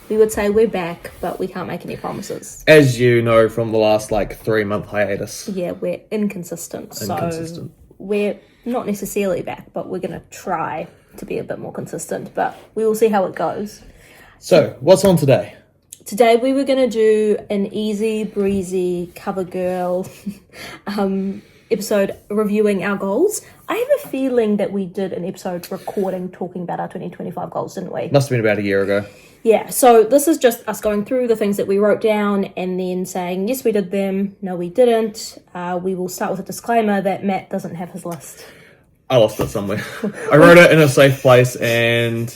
we would say we're back, but we can't make any promises. As you know from the last 3-month hiatus. Yeah, we're inconsistent. So we're not necessarily back, but we're going to try to be a bit more consistent, but we will see how it goes. So, what's on today? Today we were going to do an easy breezy cover girl episode reviewing our goals. I have a feeling that we did an episode recording talking about our 2025 goals, didn't we? Must have been about a year ago. Yeah, so this is just us going through the things that we wrote down and then saying, yes, we did them, no, we didn't. We will start with a disclaimer that Matt doesn't have his list. I lost it somewhere. I wrote it in a safe place and...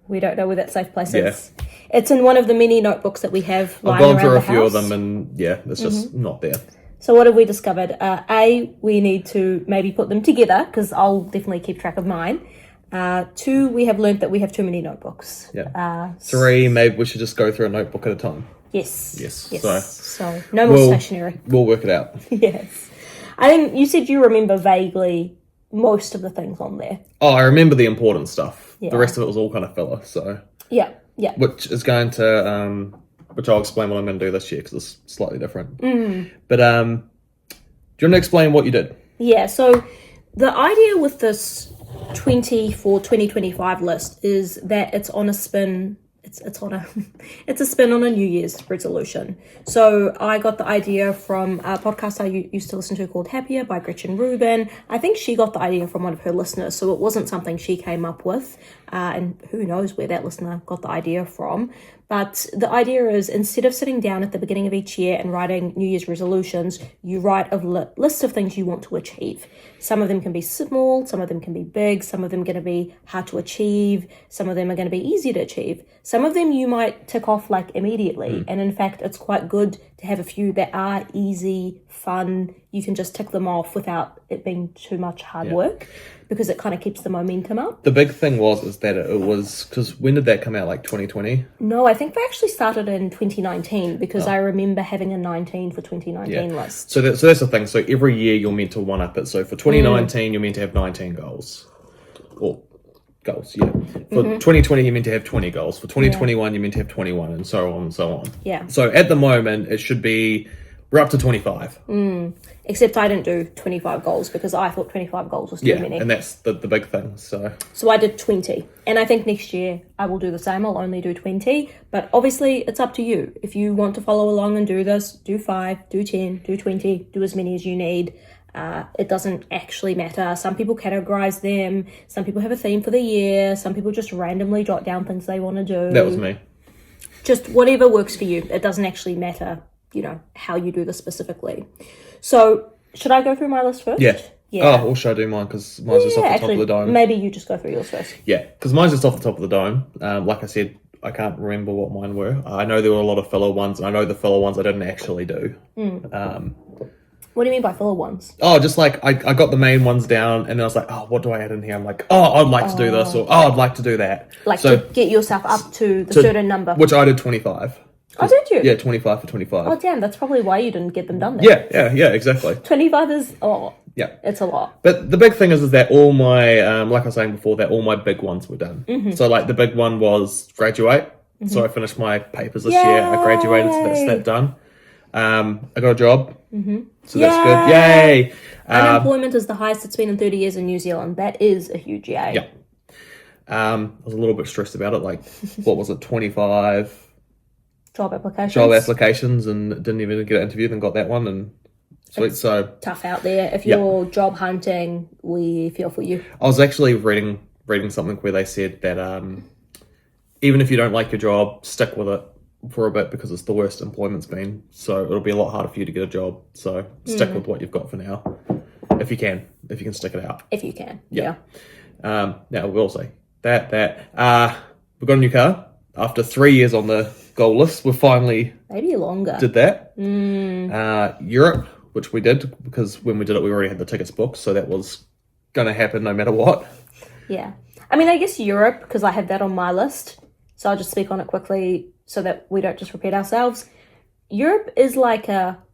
We don't know where that safe place is. It's in one of the many notebooks that we have lying I've around gone through the a few house. of them and it's just not there. So what have we discovered? A, we need to maybe put them together because I'll definitely keep track of mine. 2, we have learned that we have too many notebooks. Yeah. 3, maybe we should just go through a notebook at a time. Yes. So no more stationery. We'll work it out. Yes. I think you said you remember vaguely most of the things on there. Oh, I remember the important stuff. Yeah. The rest of it was all kind of filler, so... Yeah. Which is going to... which I'll explain what I'm going to do this year because it's slightly different. But do you want to explain what you did? Yeah, so the idea with this 2025 list is that it's on a spin. It's a spin on a New Year's resolution. So I got the idea from a podcast I used to listen to called Happier by Gretchen Rubin. I think she got the idea from one of her listeners, so it wasn't something she came up with. And who knows where that listener got the idea from. But the idea is instead of sitting down at the beginning of each year and writing New Year's resolutions, you write a list of things you want to achieve. Some of them can be small, some of them can be big, some of them are going to be hard to achieve, some of them are going to be easy to achieve. Some of them you might tick off immediately. And in fact, it's quite good to have a few that are easy, fun. You can just tick them off without it being too much hard work because it kind of keeps the momentum up. The big thing is that it was... Because when did that come out? 2020? No, I think they actually started in 2019 because I remember having a 19 for 2019 list. So that's the thing. So every year you're meant to one-up it. So for 2019, you're meant to have 19 goals. Or goals, yeah. For 2020, you're meant to have 20 goals. For 2021, you're meant to have 21 and so on and so on. Yeah. So at the moment, it should be... We're up to 25. Except I didn't do 25 goals because I thought 25 goals was too many. And that's the big thing. So I did 20. And I think next year I will do the same. I'll only do 20. But obviously it's up to you. If you want to follow along and do this, do 5, do 10, do 20, do as many as you need. It doesn't actually matter. Some people categorize them. Some people have a theme for the year. Some people just randomly jot down things they want to do. that was me. Just whatever works for you. It doesn't actually matter, how you do this specifically. So, should I go through my list first? Yeah. Oh, or should I do mine? Because mine's just off the top of the dome. Maybe you just go through yours first. Yeah, because mine's just off the top of the dome. Like I said, I can't remember what mine were. I know there were a lot of filler ones, and I know the filler ones I didn't actually do. What do you mean by filler ones? Oh, just I got the main ones down, and then I was like, what do I add in here? I'm like, I'd like to do this, or I'd like to do that. To get yourself up to the certain number. Which I did 25. Oh, did you? Yeah, 25 for 25. Oh, damn, that's probably why you didn't get them done then. Yeah, exactly. 25 is a lot. Yeah. It's a lot. But the big thing is that all my, like I was saying before, that all my big ones were done. So the big one was graduate. So I finished my papers this year. I graduated, so that's that done. I got a job. So that's good. Yay! Unemployment is the highest it's been in 30 years in New Zealand. That is a huge yay. Yeah. I was a little bit stressed about it. What was it, 25... Job applications and didn't even get an interview, then got that one, and sweet. It's so tough out there. If you're job hunting, we feel for you. I was actually reading something where they said that even if you don't like your job, stick with it for a bit because it's the worst employment's been. So it'll be a lot harder for you to get a job. So stick with what you've got for now, if you can stick it out. If you can, Now we'll say that we've got a new car after 3 years on the goal list. We finally maybe longer did that. Europe, which we did because when we did it, we already had the tickets booked, so that was going to happen no matter what. Yeah, I mean, I guess Europe because I had that on my list, so I'll just speak on it quickly so that we don't just repeat ourselves. Europe is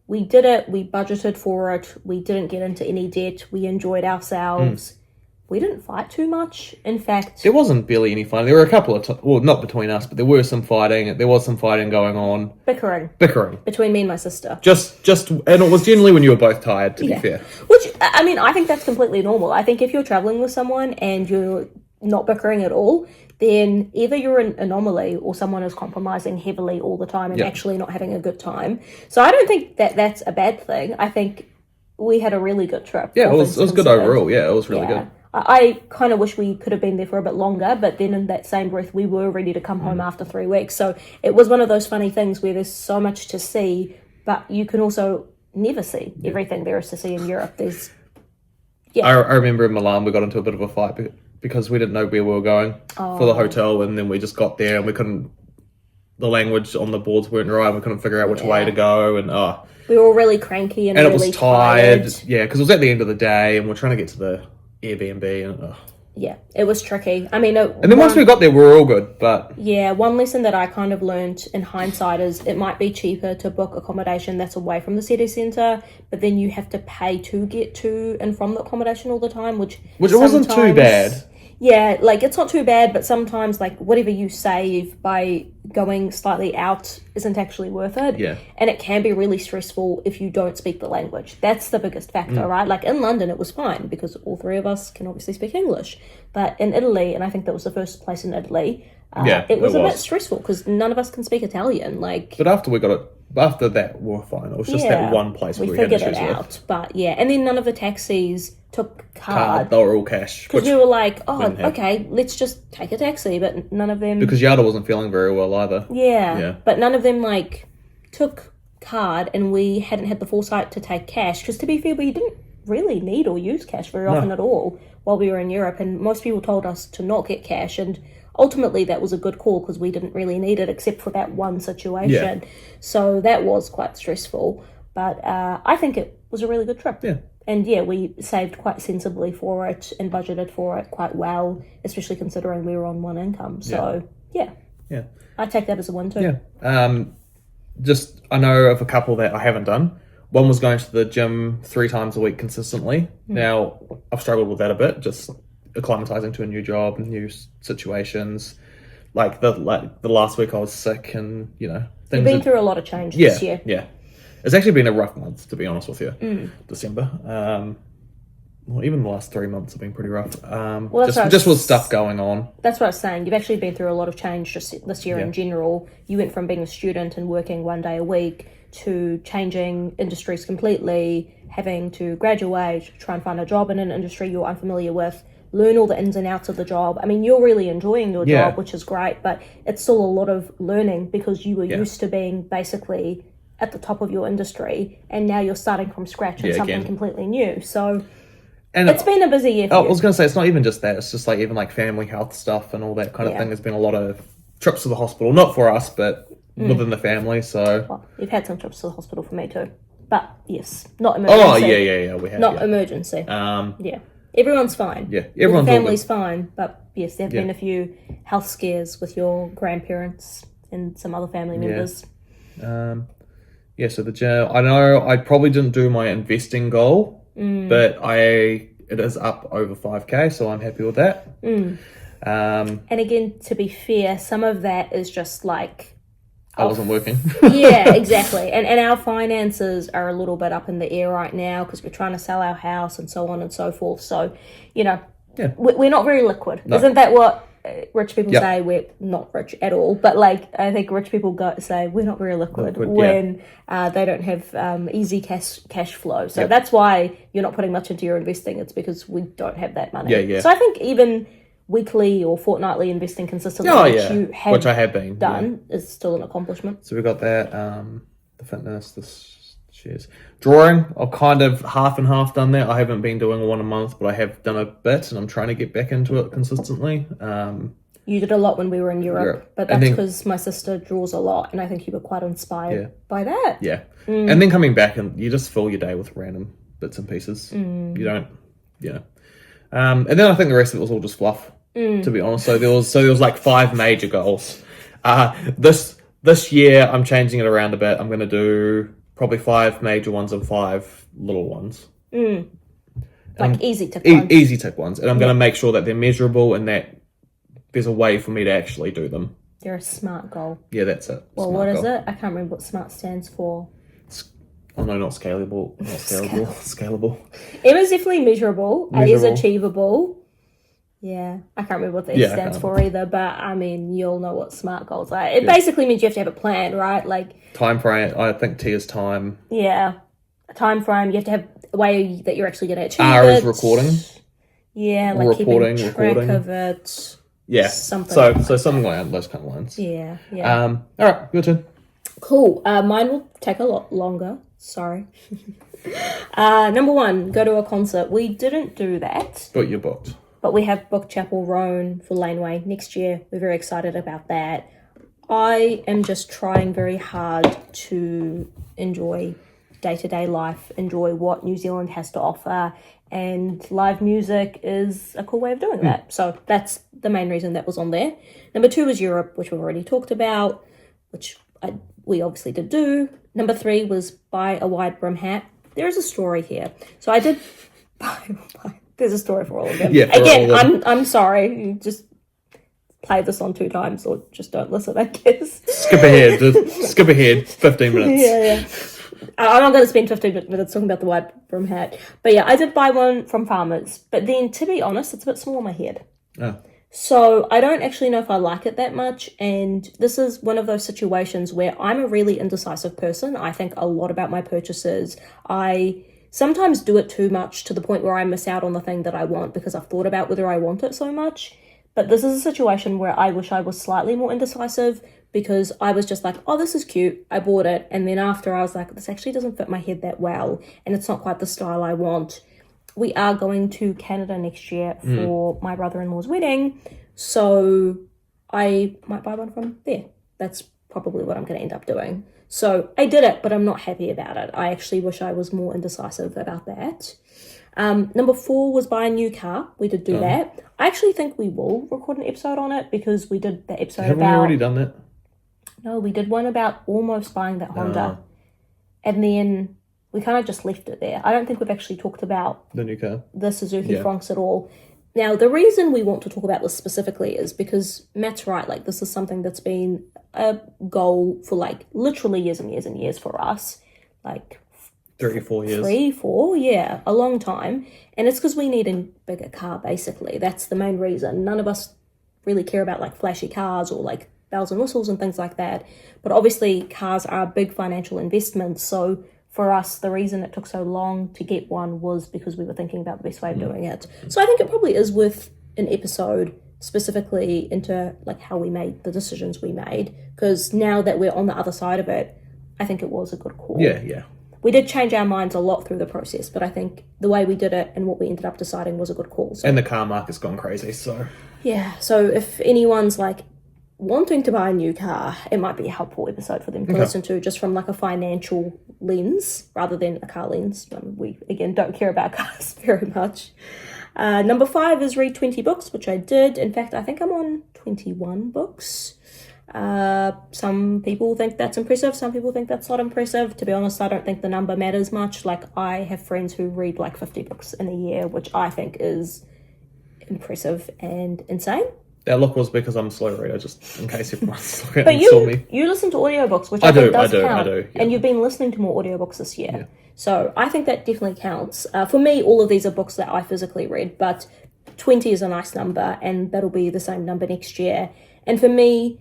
we did it, we budgeted for it, we didn't get into any debt, we enjoyed ourselves. we didn't fight too much. In fact, There wasn't barely any fighting. There were a couple of well, not between us, but there were some fighting. There was some fighting going on. bickering Bickering. between me and my sister. Just, and it was generally when you were both tired, to be fair. Which, I mean, I think that's completely normal. I think if you're traveling with someone and you're not bickering at all, then either you're an anomaly or someone is compromising heavily all the time and actually not having a good time. So I don't think that that's a bad thing. I think we had a really good trip. Yeah, it was good overall. Yeah, it was really good. I kind of wish we could have been there for a bit longer, but then in that same breath, we were ready to come home after 3 weeks. So it was one of those funny things where there's so much to see, but you can also never see everything there is to see in Europe. I remember in Milan, we got into a bit of a fight because we didn't know where we were going for the hotel, and then we just got there and we couldn't. The language on the boards weren't right. We couldn't figure out which way to go, and we were all really cranky and really it was tired. Yeah, because it was at the end of the day, and we're trying to get to the Airbnb, and yeah, it was tricky. I mean, and then once we got there, we were all good. But yeah, one lesson that I kind of learned in hindsight is it might be cheaper to book accommodation that's away from the city centre, but then you have to pay to get to and from the accommodation all the time, which it wasn't too bad. Yeah, like, it's not too bad, but sometimes, like, whatever you save by going slightly out isn't actually worth it. Yeah. And it can be really stressful if you don't speak the language. That's the biggest factor, right? Like, in London, it was fine because all three of us can obviously speak English. But in Italy, and I think that was the first place in Italy, it was a bit stressful because none of us can speak Italian. Like, but after that, we were fine. It was just that one place where we had issues figured it out. But yeah, and then none of the taxis took card. They were all cash. Because we were like, okay, let's just take a taxi. But none of them... Because Yada wasn't feeling very well either. Yeah. But none of them, like, took card, and we hadn't had the foresight to take cash. Because to be fair, we didn't really need or use cash very often at all while we were in Europe. And most people told us to not get cash. And ultimately, that was a good call because we didn't really need it except for that one situation. Yeah. So that was quite stressful. But I think it was a really good trip. Yeah. And yeah, we saved quite sensibly for it and budgeted for it quite well, especially considering we were on one income. So yeah. I take that as a win too. Yeah. I know of a couple that I haven't done. One was going to the gym 3 times a week consistently. Now, I've struggled with that a bit, just acclimatizing to a new job and new situations. Like the last week I was sick, and things. You've been through a lot of change this year. Yeah. It's actually been a rough month, to be honest with you. December. Well, even the last 3 months have been pretty rough. Just with stuff going on. That's what I was saying. You've actually been through a lot of change just this year in general. You went from being a student and working 1 day a week to changing industries completely, having to graduate, try and find a job in an industry you're unfamiliar with, learn all the ins and outs of the job. I mean, you're really enjoying your job, which is great, but it's still a lot of learning because you were used to being basically at the top of your industry, and now you're starting from scratch in something completely new. So it's been a busy year for you. I was going to say, it's not even just that. It's just like even like family health stuff and all that kind of thing. There's been a lot of trips to the hospital, not for us, but within the family. So you've had some trips to the hospital for me too. But yes, not emergency. Oh, yeah, we have. Not emergency. Everyone's fine. Yeah, everyone's the family's fine. But yes, there have been a few health scares with your grandparents and some other family members. So the gym, I know I probably didn't do my investing goal, but it is up over 5K, so I'm happy with that. And again, to be fair, some of that is just like... I wasn't working. Yeah, exactly. And our finances are a little bit up in the air right now because we're trying to sell our house and so on and so forth. So, we're not very liquid. No. Isn't that what... rich people say? We're not rich at all, but like I think rich people say we're not very liquid when they don't have easy cash flow. So that's why you're not putting much into your investing. It's because we don't have that money. So I think even weekly or fortnightly investing consistently, which I have been done, is still an accomplishment. So we got that, the fitness, the shares. Drawing, I've kind of half and half done that. I haven't been doing one a month, but I have done a bit, and I'm trying to get back into it consistently. You did a lot when we were in Europe, but that's because my sister draws a lot, and I think you were quite inspired by that. Yeah. And then coming back, and you just fill your day with random bits and pieces. You don't, and then I think the rest of it was all just fluff, to be honest. So there was like 5 major goals. This year, I'm changing it around a bit. I'm going to do probably 5 major ones and 5 little ones. Like easy tick ones. Easy tick ones. And I'm going to make sure that they're measurable and that there's a way for me to actually do them. They're a SMART goal. Yeah, that's it. Well, SMART what is goal. it? I can't remember what SMART stands for. Oh no, not scalable. Not scalable. Scalable. M is definitely measurable. A is Measurable. achievable. Yeah, I can't remember what the S stands for either, but I mean, you'll know what SMART goals are. It basically means you have to have a plan, right? Like Time frame. I think T is time. yeah, a time frame. You have to have a way that you're actually going to achieve R it. is recording. Yeah, like Reporting, keeping track recording. of it. Yeah. Something So like something like those kind of lines. Yeah, yeah. All right, your turn. Cool. Mine will take a lot longer. Sorry. Number 1, go to a concert. We didn't do that, But you're booked. but we have booked Chapel Roan for Laneway next year. We're very excited about that. I am just trying very hard to enjoy day-to-day life, enjoy what New Zealand has to offer, and live music is a cool way of doing that. So that's the main reason that was on there. Number 2 is Europe, which we've already talked about, which we obviously did do. Number 3 was buy a wide brim hat. There is a story here. So I did there's a story for all of them. Yeah, for Again, all of them. I'm sorry. You just play this on 2 times or just don't listen, I guess. Skip ahead. Just skip ahead. 15 minutes. Yeah. I'm not going to spend 15 minutes talking about the wide brim hat. But yeah, I did buy one from Farmers. But then, to be honest, it's a bit small on my head. Oh. So I don't actually know if I like it that much. And this is one of those situations where I'm a really indecisive person. I think a lot about my purchases. I sometimes do it too much to the point where I miss out on the thing that I want because I've thought about whether I want it so much. But this is a situation where I wish I was slightly more indecisive because I was just like, oh, this is cute. I bought it. And then after I was like, this actually doesn't fit my head that well. And it's not quite the style I want. We are going to Canada next year for my brother-in-law's wedding. So I might buy one from there. That's probably what I'm going to end up doing. So I did it, but I'm not happy about it. I actually wish I was more indecisive about that. Number 4 was buy a new car. We did do that. I actually think we will record an episode on it because we did the episode Haven't about... we already done that? No, we did one about almost buying that Honda. And then we kind of just left it there. I don't think we've actually talked about The new car. the Suzuki Fronx at all. Now, the reason we want to talk about this specifically is because Matt's right. Like, this is something that's been a goal for, like, literally years and years and years for us. Like, 3 or 4 years. 3, 4, yeah, a long time. And it's because we need a bigger car, basically. That's the main reason. None of us really care about, like, flashy cars or, like, bells and whistles and things like that. But obviously, cars are big financial investments. So for us, the reason it took so long to get one was because we were thinking about the best way of doing it. So I think it probably is worth an episode specifically into, like, how we made the decisions we made. Because now that we're on the other side of it, I think it was a good call. Yeah. We did change our minds a lot through the process, but I think the way we did it and what we ended up deciding was a good call. So, And the car market's gone crazy, so... yeah, so if anyone's, like, wanting to buy a new car, it might be a helpful episode for them to listen to just from, like, a financial lens rather than a car lens. We, again, don't care about cars very much. Number 5 is read 20 books, which I did. In fact, I think I'm on 21 books. Some people think that's impressive. Some people think that's not impressive. To be honest, I don't think the number matters much. Like, I have friends who read like 50 books in a year, which I think is impressive and insane. That look was because I'm a slow reader, just in case everyone's looking But and saw me. you listen to audiobooks, which I I think do, does I count. do, yeah. And you've been listening to more audiobooks this year. So I think that definitely counts. For me, all of these are books that I physically read, but 20 is a nice number, and that'll be the same number next year. And for me,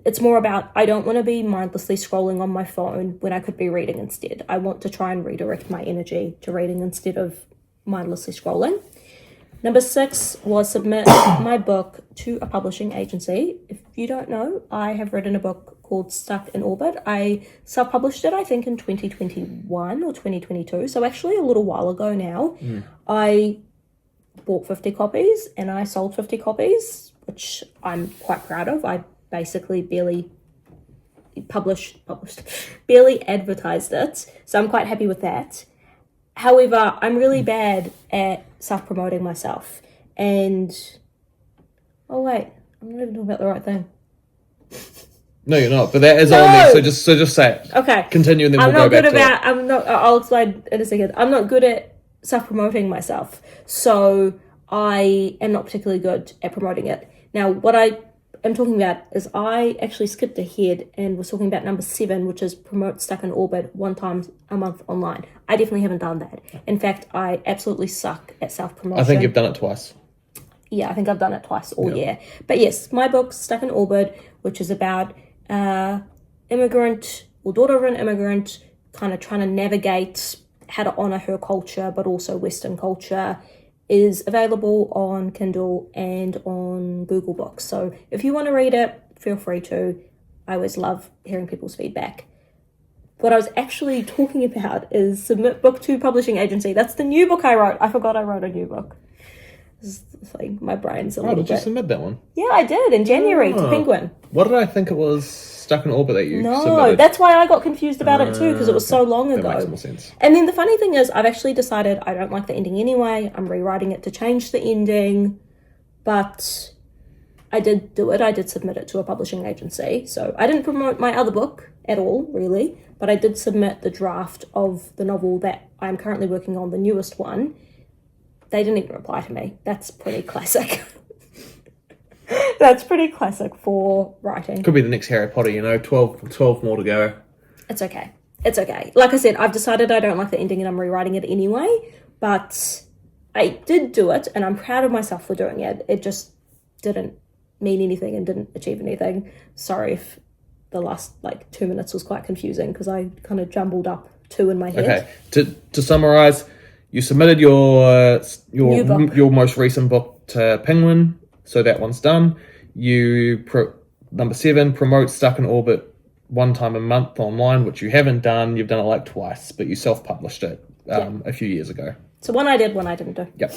it's more about, I don't want to be mindlessly scrolling on my phone when I could be reading instead. I want to try and redirect my energy to reading instead of mindlessly scrolling. Number 6 was submit my book to a publishing agency. If you don't know, I have written a book called Stuck in Orbit. I self-published it, I think, in 2021 or 2022, so actually a little while ago now. I bought 50 copies and I sold 50 copies, which I'm quite proud of. I basically barely barely advertised it, so I'm quite happy with that. However, I'm really bad at self-promoting myself. And... oh, wait. I'm not even talking about the right thing. No, you're not. But that is on there, so just say it. Okay. Continue and then I'm we'll not go good back about... I'll explain in a second. I'm not good at self-promoting myself. So I am not particularly good at promoting it. Now, what I am talking about is I actually skipped ahead and was talking about number 7, which is promote Stuck in Orbit 1 time a month online. I definitely haven't done that. In fact, I absolutely suck at self-promotion. I think you've done it twice. Yeah, I think I've done it twice all year. But yes, my book, Stuck in Orbit, which is about immigrant or daughter of an immigrant kind of trying to navigate how to honor her culture, but also Western culture, is available on Kindle and on Google Books. So if you want to read it, feel free to. I always love hearing people's feedback. What I was actually talking about is Submit Book to Publishing Agency. That's the new book I wrote. I forgot I wrote a new book. It's like my brain's a little bit. Did you submit that one? Yeah, I did in January to Penguin. What did I think it was? Stuck in Orbit that you No, submitted? that's why I got confused about it too, because it was so long ago. That makes more sense. And then the funny thing is, I've actually decided I don't like the ending anyway. I'm rewriting it to change the ending, but I did do it. I did submit it to a publishing agency. So I didn't promote my other book at all, really, but I did submit the draft of the novel that I'm currently working on, the newest one. They didn't even reply to me. That's pretty classic. That's pretty classic for writing. Could be the next Harry Potter, 12 more to go. It's okay. It's okay. Like I said, I've decided I don't like the ending and I'm rewriting it anyway, but I did do it and I'm proud of myself for doing it. It just didn't mean anything and didn't achieve anything. Sorry if the last 2 minutes was quite confusing because I kind of jumbled up 2 in my head. Okay. To summarize, you submitted your most recent book to Penguin, so that one's done. Number 7, promote Stuck in Orbit 1 time a month online, which you haven't done. You've done it twice, but you self-published it a few years ago. So one I did, one I didn't do. Yep.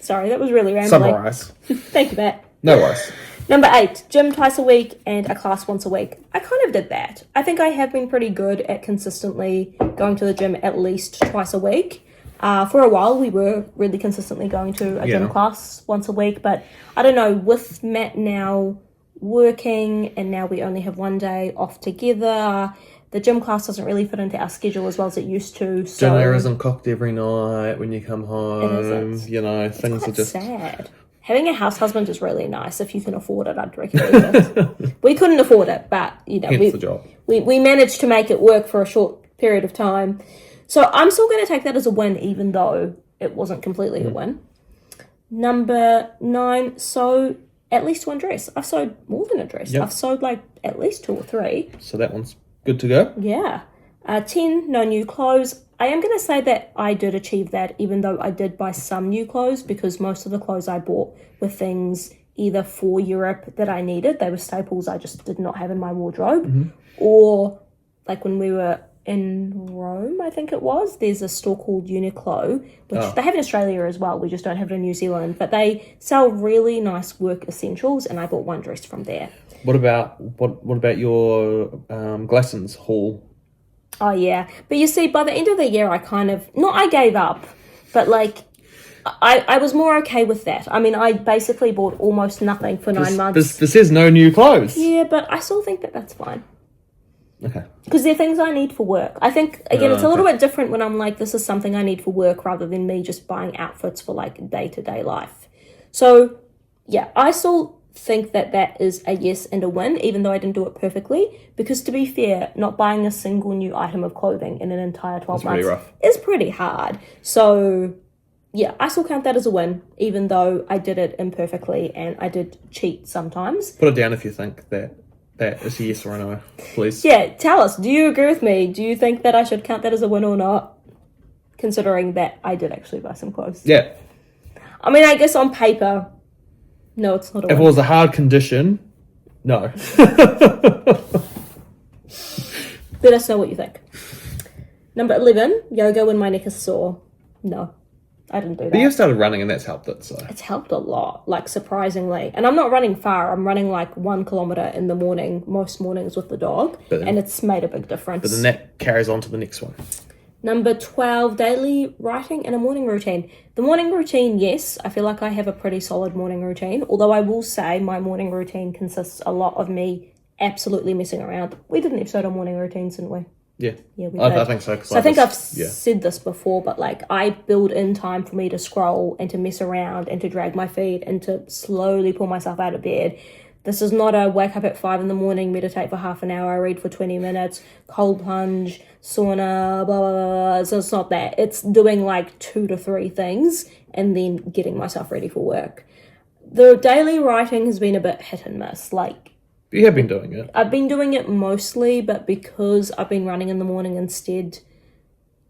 Sorry, that was really rambling. Summarize. Thank you, Matt. No worries. Number 8, gym twice a week and a class once a week. I kind of did that. I think I have been pretty good at consistently going to the gym at least twice a week. For a while, we were really consistently going to a gym class once a week, but I don't know, with Matt now working and now we only have 1 day off together, the gym class doesn't really fit into our schedule as well as it used to. So dinner isn't cooked every night when you come home. It isn't. Things are just sad. Having a house husband is really nice. If you can afford it, I'd recommend it. We couldn't afford it, but hence the job. We managed to make it work for a short period of time. So I'm still going to take that as a win, even though it wasn't completely a win. Number 9, sew at least 1 dress. I've sewed more than a dress. Yep. I've sewed at least 2 or 3. So that one's good to go. Yeah. 10, no new clothes. I am going to say that I did achieve that, even though I did buy some new clothes, because most of the clothes I bought were things either for Europe that I needed. They were staples I just did not have in my wardrobe. Or when we were in Rome, I think it was, there's a store called Uniqlo, which they have in Australia as well. We just don't have it in New Zealand. But they sell really nice work essentials, and I bought 1 dress from there. What about your Glassons haul? Oh, yeah. But you see, by the end of the year, I gave up, but I was more okay with that. I mean, I basically bought almost nothing for 9 months. This is no new clothes. Yeah, but I still think that that's fine. Okay. Because they're things I need for work. I think, again, it's a little bit different when I'm this is something I need for work rather than me just buying outfits for day-to-day life. So, yeah, I still think that is a yes and a win, even though I didn't do it perfectly. Because to be fair, not buying a single new item of clothing in an entire 12 months is pretty hard. So, yeah, I still count that as a win, even though I did it imperfectly and I did cheat sometimes. Put it down if you think that is a yes or a no, please. Yeah, tell us, do you agree with me? Do you think that I should count that as a win or not? Considering that I did actually buy some clothes. Yeah. I mean, I guess on paper, no, it's not a win. If it was a hard condition, no. Let us know what you think. Number 11, yoga when my neck is sore. No, I didn't do that. But you've started running and that's helped it, so. It's helped a lot, surprisingly. And I'm not running far. I'm running 1 kilometre in the morning, most mornings with the dog. And it's made a big difference. But then that carries on to the next one. Number 12, daily writing and a morning routine. The morning routine, yes, I feel like I have a pretty solid morning routine. Although I will say my morning routine consists a lot of me absolutely messing around. We did an episode on morning routines, didn't we? Yeah. Yeah, we I did. think so. 'Cause So I think I've yeah. said this before, but like I build in time for me to scroll and to mess around and to drag my feet and to slowly pull myself out of bed. This is not a wake up at 5 a.m, meditate for half an hour, read for 20 minutes, cold plunge, sauna, blah, blah, blah. So it's not that. It's doing like 2 to 3 things and then getting myself ready for work. The daily writing has been a bit hit and miss. Like, You have been doing it. I've been doing it mostly, but because I've been running in the morning instead,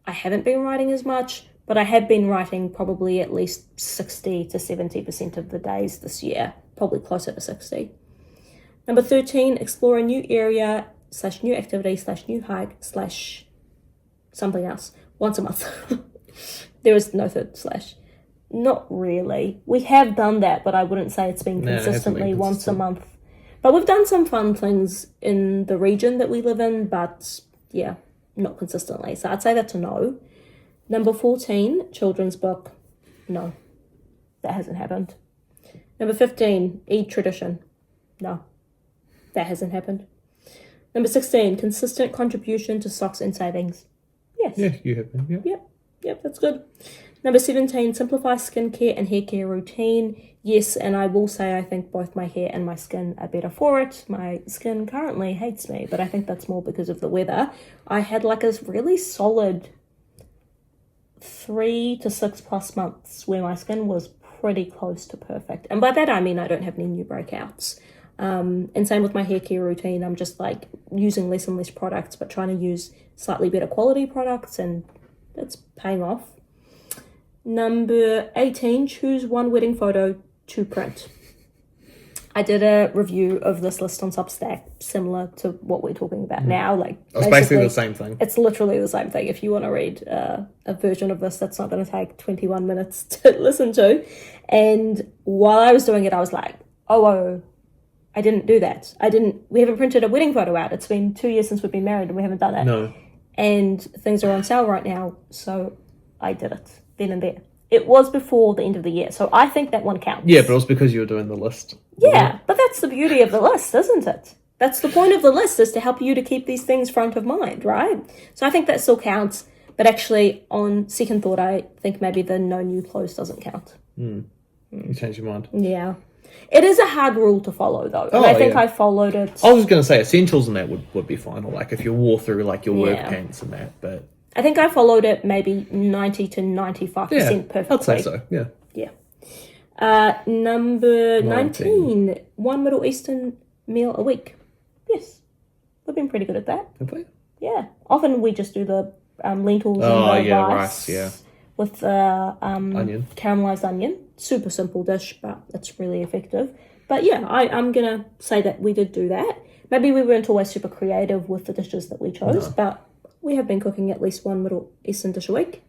I haven't been writing as much, but I have been writing probably at least 60 to 70% of the days this year, probably closer to 60. Number 13, explore a new area / new activity / new hike / something else once a month. There is no third slash. Not really. We have done that, but I wouldn't say it's been consistently once a month. But we've done some fun things in the region that we live in, but yeah, not consistently. So I'd say that's a no. Number 14, children's book. No, that hasn't happened. Number 15, Eid tradition. No, that hasn't happened. Number 16, consistent contribution to stocks and savings. Yes. Yeah, you have been. Yeah. Yep, that's good. Number 17, simplify skincare and hair care routine. Yes, and I will say I think both my hair and my skin are better for it. My skin currently hates me, but I think that's more because of the weather. I had like a really solid 3 to 6 plus months where my skin was pretty close to perfect. And by that I mean I don't have any new breakouts. And same with my hair care routine. I'm just like using less and less products, but trying to use slightly better quality products, and it's paying off. Number 18, choose one wedding photo to print. I did a review of this list on Substack, similar to what we're talking about now. Like, It's basically the same thing. It's literally the same thing. If you want to read a version of this, that's not going to take 21 minutes to listen to. And while I was doing it, I was like, oh, I didn't do that. We haven't printed a wedding photo out. It's been 2 years since we've been married and we haven't done it. No. And things are on sale right now, so I did it then and there. It was before the end of the year, so I think that one counts. Yeah, but it was because you were doing the list. Yeah, but that's the beauty of the list, isn't it? That's the point of the list, is to help you to keep these things front of mind, right? So I think that still counts, but actually, on second thought, I think maybe the no new clothes doesn't count. You changed your mind. Yeah. It is a hard rule to follow, though, and I think I followed it. I was going to say essentials and that would be fine, or like if you wore through like your work pants and that, but I think I followed it maybe 90 to 95% perfectly. I'd say so, yeah. Yeah. Number 19, one Middle Eastern meal a week. Yes. We've been pretty good at that. Have we? Yeah. Often we just do the lentils and the rice with onion. caramelized onion. Super simple dish, but it's really effective. But yeah, I'm going to say that we did do that. Maybe we weren't always super creative with the dishes that we chose, but we have been cooking at least one Middle Eastern dish a week.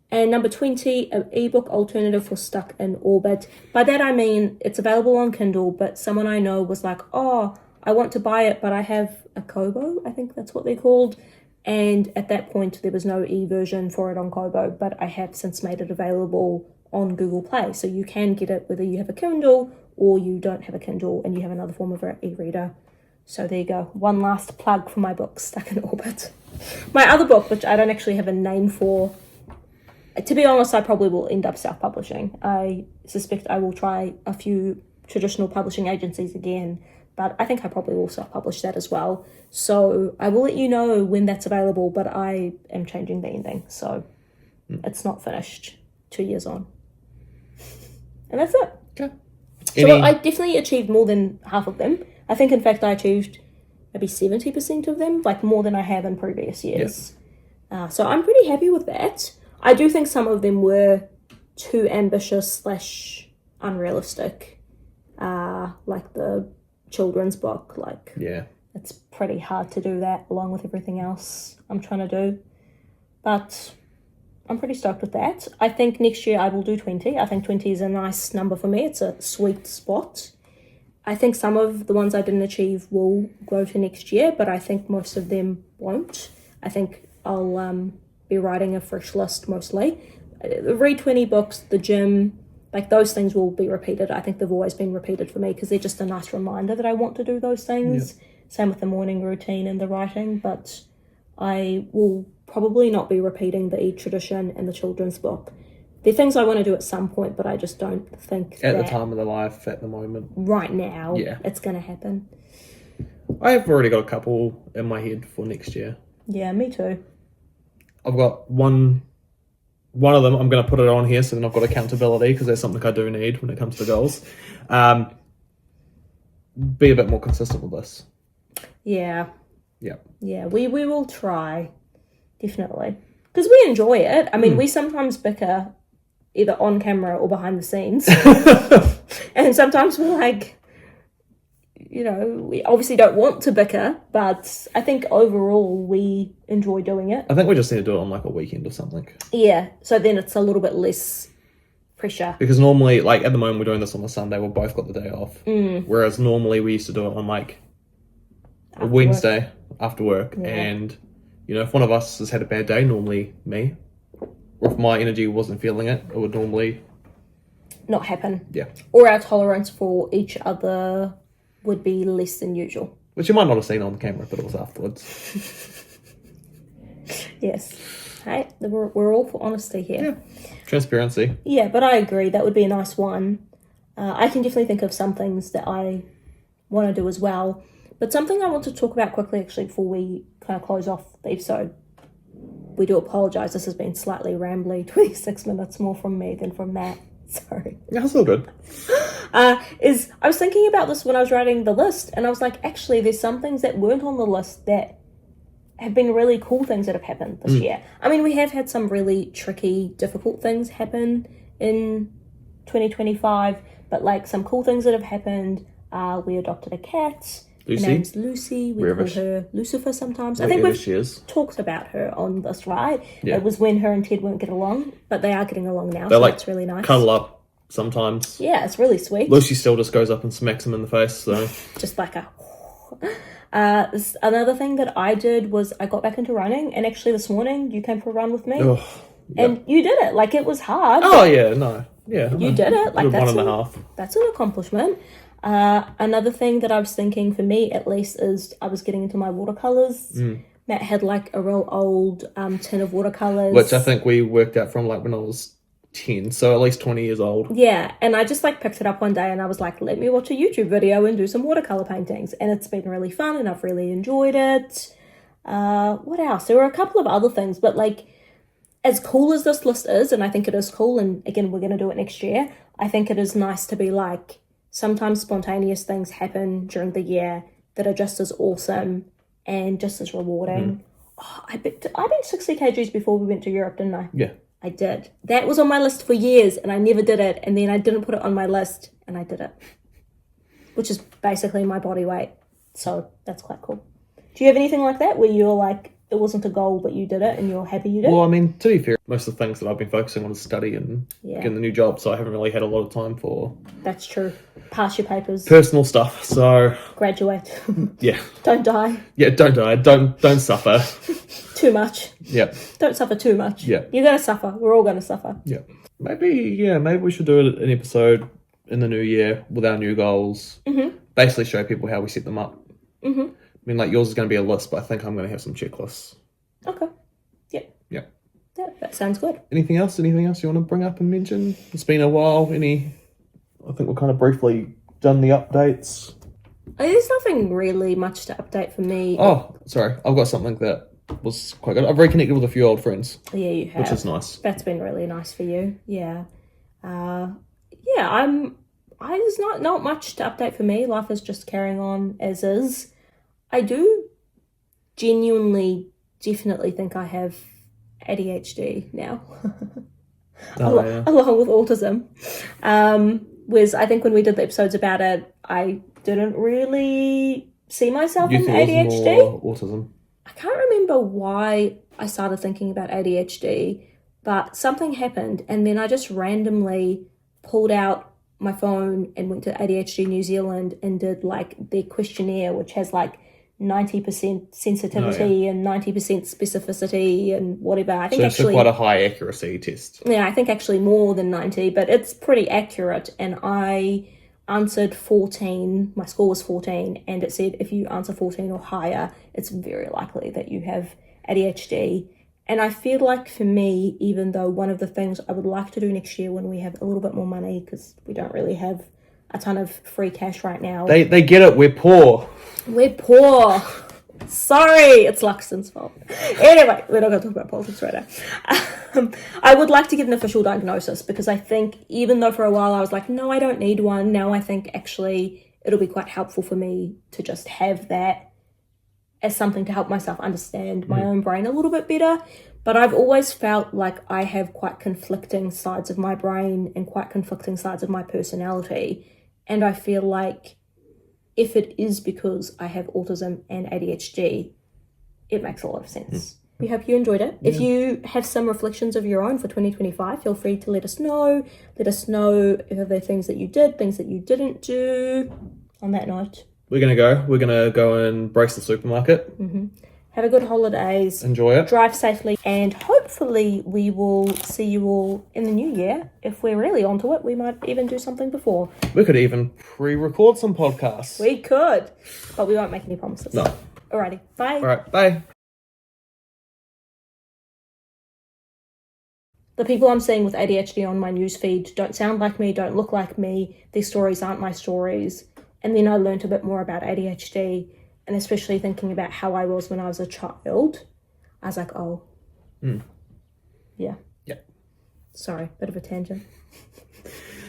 And number 20, an ebook alternative for stuck in orbit. By that I mean it's available on Kindle, but someone I know was like, oh, I want to buy it, but I have a Kobo, I think that's what they're called. And at that point, there was no e-version for it on Kobo, but I have since made it available on Google Play. So you can get it whether you have a Kindle or you don't have a Kindle and you have another form of an e-reader. So there you go. One last plug for my book, Stuck in Orbit. My other book, which I don't actually have a name for, to be honest, I probably will end up self-publishing. I suspect I will try a few traditional publishing agencies again, but I think I probably will self-publish that as well. So I will let you know when that's available, but I am changing the ending. So it's not finished 2 years on. And that's it. Okay. So I definitely achieved more than half of them. I think, in fact, I achieved maybe 70% of them, like more than I have in previous years. Yep. So I'm pretty happy with that. I do think some of them were too ambitious / unrealistic. Like the children's book, it's pretty hard to do that along with everything else I'm trying to do. But I'm pretty stoked with that. I think next year I will do 20. I think 20 is a nice number for me. It's a sweet spot. I think some of the ones I didn't achieve will go to next year, but I think most of them won't. I think I'll be writing a fresh list mostly. Read 20 books, the gym, like those things will be repeated. I think they've always been repeated for me because they're just a nice reminder that I want to do those things. Yep. Same with the morning routine and the writing, but I will probably not be repeating the Eid tradition and the children's book. They're things I want to do at some point, but I just don't think At the that time of their life, at the moment. right now Yeah. it's going to happen. I have already got a couple in my head for next year. Yeah, me too. I've got one of them, I'm going to put it on here so then I've got accountability because that's something I do need when it comes to goals. Be a bit more consistent with this. Yeah. Yeah. Yeah, we will try, definitely. Because we enjoy it. I mean, we sometimes bicker either on camera or behind the scenes. And sometimes we're like, we obviously don't want to bicker, but I think overall we enjoy doing it. I think we just need to do it on like a weekend or something. Yeah, so then it's a little bit less pressure. Because normally, like at the moment we're doing this on a Sunday, we've both got the day off. Whereas normally we used to do it on like a Wednesday after work. Yeah. And, if one of us has had a bad day, normally me, or if my energy wasn't feeling it, it would normally Not happen. Yeah. Or our tolerance for each other would be less than usual. Which you might not have seen on the camera, but it was afterwards. Yes. Hey, we're all for honesty here. Yeah. Transparency. Yeah, but I agree. That would be a nice one. I can definitely think of some things that I want to do as well. But something I want to talk about quickly, actually, before we kind of close off the episode. We do apologise. This has been slightly rambly. 26 minutes more from me than from Matt. Sorry. Yeah, it's all good. I was thinking about this when I was writing the list, and I was like, actually, there's some things that weren't on the list that have been really cool things that have happened this year. I mean, we have had some really tricky, difficult things happen in 2025, but like some cool things that have happened. We adopted a cat. Lucy? Her name's Lucy. We Wherever call her Lucifer sometimes. I Wherever think we've she is. talked about her on this, right? Yeah. It was when her and Ted won't get along, but they are getting along now, They so like that's really nice. cuddle up sometimes. Yeah, it's really sweet. Lucy still just goes up and smacks him in the face, so... Just like a... another thing that I did was I got back into running, and actually this morning you came for a run with me, Ugh, yeah. and you did it. Like, it was hard. Oh, yeah, no. Yeah. You did it. Like, One and a half. That's an accomplishment. Another thing that I was thinking, for me at least, is I was getting into my watercolours. Matt had like a real old tin of watercolours. Which I think we worked out from like when I was 10, so at least 20 years old. Yeah, and I just like picked it up one day and I was like, let me watch a YouTube video and do some watercolour paintings. And it's been really fun and I've really enjoyed it. What else? There were a couple of other things, but like, as cool as this list is, and I think it is cool, and again, we're going to do it next year, I think it is nice to be like, sometimes spontaneous things happen during the year that are just as awesome and just as rewarding. Oh, I bet 60 kgs before we went to Europe, didn't I? Yeah. I did. That was on my list for years and I never did it, and then I didn't put it on my list and I did it. Which is basically my body weight. So that's quite cool. Do you have anything like that where you're like, it wasn't a goal but you did it and you're happy you did? Well, I mean, to be fair, most of the things that I've been focusing on is study and getting the new job, so I haven't really had a lot of time for That's true. Pass your papers. personal stuff, so Graduate. yeah. Don't die Yeah, don't die, don't suffer. too much. Yeah. Don't suffer too much. Yeah. You're going to suffer. We're all going to suffer. Yeah. Maybe we should do an episode in the new year with our new goals. Basically show people how we set them up. I mean, like, yours is going to be a list, but I think I'm going to have some checklists. Okay. Yeah. Yeah. Yeah, that sounds good. Anything else you want to bring up and mention? It's been a while. I think we've kind of briefly done the updates. There's nothing really much to update for me. Oh, sorry. I've got something that was quite good. I've reconnected with a few old friends, Yeah, you have. which is nice. That's been really nice for you. Yeah. There's not much to update for me. Life is just carrying on as is. I do genuinely, definitely think I have ADHD now. Yeah. Along with autism. Whereas I think when we did the episodes about it, I didn't really see myself You in think it was ADHD. more autism? I can't remember why I started thinking about ADHD, but something happened and then I just randomly pulled out my phone and went to ADHD New Zealand and did like their questionnaire, which has like 90% sensitivity and 90% specificity and whatever. I think So it's actually quite a high accuracy test. I think actually more than 90, but it's pretty accurate. And I answered 14, my score was 14, and it said if you answer 14 or higher, it's very likely that you have ADHD. And I feel like for me, even though one of the things I would like to do next year when we have a little bit more money, because we don't really have a ton of free cash right now. They get it, we're poor. We're poor. Sorry, it's Luxton's fault. Anyway, we're not going to talk about politics right now. I would like to get an official diagnosis, because I think even though for a while I was like, no, I don't need one, now I think actually it'll be quite helpful for me to just have that as something to help myself understand my own brain a little bit better. But I've always felt like I have quite conflicting sides of my brain and quite conflicting sides of my personality. And I feel like if it is because I have autism and ADHD, it makes a lot of sense. We hope you enjoyed it. Yeah. If you have some reflections of your own for 2025, feel free to let us know. Let us know if there are things that you did, things that you didn't do. On that note, we're gonna go and brace the supermarket. Have a good holidays. Enjoy it. Drive safely. And hopefully we will see you all in the new year. If we're really onto it, we might even do something before. We could even pre-record some podcasts. We could. But we won't make any promises. No. Alrighty. Bye. Alright, bye. The people I'm seeing with ADHD on my newsfeed don't sound like me, don't look like me. These stories aren't my stories. And then I learned a bit more about ADHD, and especially thinking about how I was when I was a child. I was like, oh. Yeah. Yeah. Sorry, bit of a tangent.